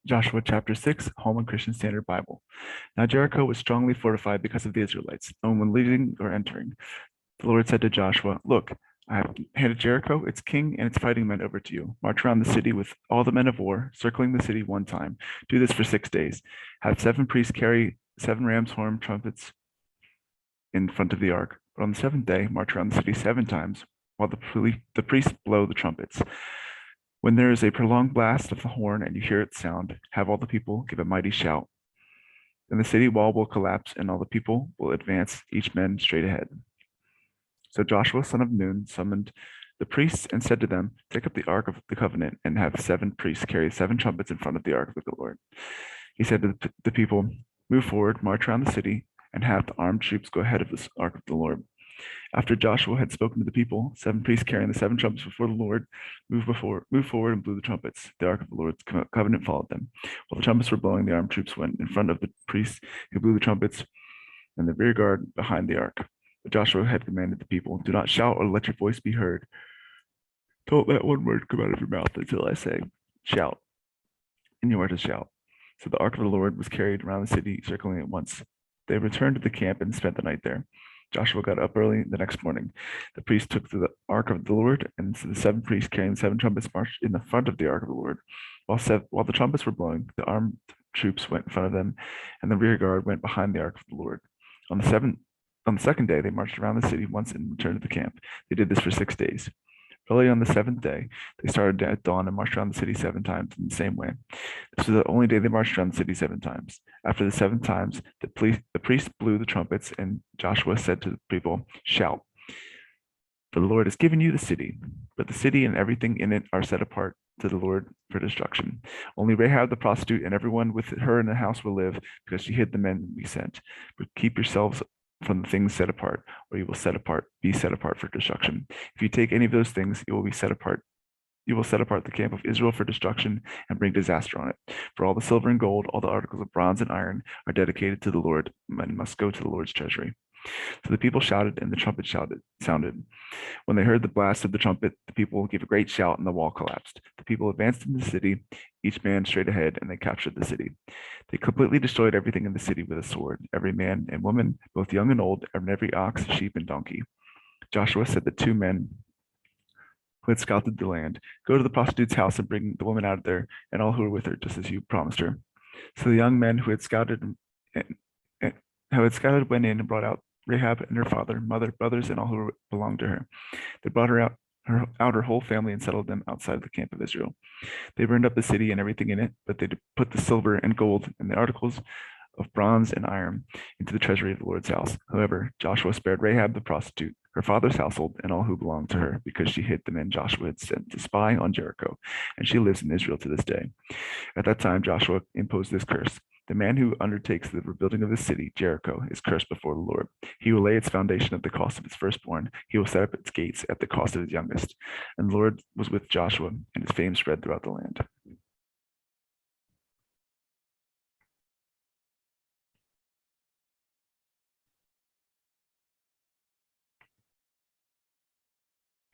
Joshua chapter 6, Holman Christian Standard Bible. Now Jericho was strongly fortified because of the Israelites, and when leaving or entering, the Lord said to Joshua, Look, I have handed Jericho, its king, and its fighting men over to you. March around the city with all the men of war, circling the city one time. Do this for 6 days. Have 7 priests carry 7 ram's horn trumpets in front of the ark. But on the 7th day, march around the city 7 times, while the priests blow the trumpets. When there is a prolonged blast of the horn and you hear its sound, have all the people give a mighty shout. Then the city wall will collapse and all the people will advance, each man straight ahead. So Joshua, son of Nun, summoned the priests and said to them, Take up the ark of the covenant and have 7 priests carry 7 trumpets in front of the ark of the Lord. He said to the people, Move forward, march around the city, and have the armed troops go ahead of the ark of the Lord. After Joshua had spoken to the people, 7 priests carrying the 7 trumpets before the Lord moved forward and blew the trumpets. The ark of the Lord's covenant followed them. While the trumpets were blowing, the armed troops went in front of the priests who blew the trumpets, and the rear guard behind the ark. But Joshua had commanded the people, Do not shout or let your voice be heard. Don't let one word come out of your mouth until I say, Shout. And you are to shout. So the ark of the Lord was carried around the city, circling it once. They returned to the camp and spent the night there. Joshua got up early the next morning. The priests took the ark of the Lord, and so the 7 priests carrying 7 trumpets marched in the front of the ark of the Lord. While the trumpets were blowing, the armed troops went in front of them, and the rear guard went behind the ark of the Lord. On the 2nd day, they marched around the city once and returned to the camp. They did this for 6 days. Early on the 7th day, they started at dawn and marched around the city 7 times in the same way. This was the only day they marched around the city 7 times. After the 7 times, the priests blew the trumpets, and Joshua said to the people, Shout, for the Lord has given you the city, but the city and everything in it are set apart to the Lord for destruction. Only Rahab the prostitute and everyone with her in the house will live, because she hid the men we sent. But keep yourselves from the things set apart, or you will be set apart for destruction. If you take any of those things, you will be set apart. You will set apart the camp of Israel for destruction and bring disaster on it. For all the silver and gold, all the articles of bronze and iron are dedicated to the Lord and must go to the Lord's treasury. So the people shouted, and the trumpet sounded. When they heard the blast of the trumpet, the people gave a great shout, and the wall collapsed. The people advanced into the city, each man straight ahead, and they captured the city. They completely destroyed everything in the city with a sword, every man and woman, both young and old, and every ox, sheep, and donkey. Joshua said to 2 men who had scouted the land, Go to the prostitute's house and bring the woman out of there, and all who are with her, just as you promised her. So the young men who had scouted went in and brought out Rahab and her father, mother, brothers, and all who belonged to her. They brought her whole family and settled them outside of the camp of Israel. They burned up the city and everything in it, but they put the silver and gold and the articles of bronze and iron into the treasury of the Lord's house. However, Joshua spared Rahab the prostitute, her father's household, and all who belonged to her, because she hid the men Joshua had sent to spy on Jericho, and she lives in Israel to this day. At that time, Joshua imposed this curse. The man who undertakes the rebuilding of the city, Jericho, is cursed before the Lord. He will lay its foundation at the cost of its firstborn. He will set up its gates at the cost of his youngest. And the Lord was with Joshua, and his fame spread throughout the land.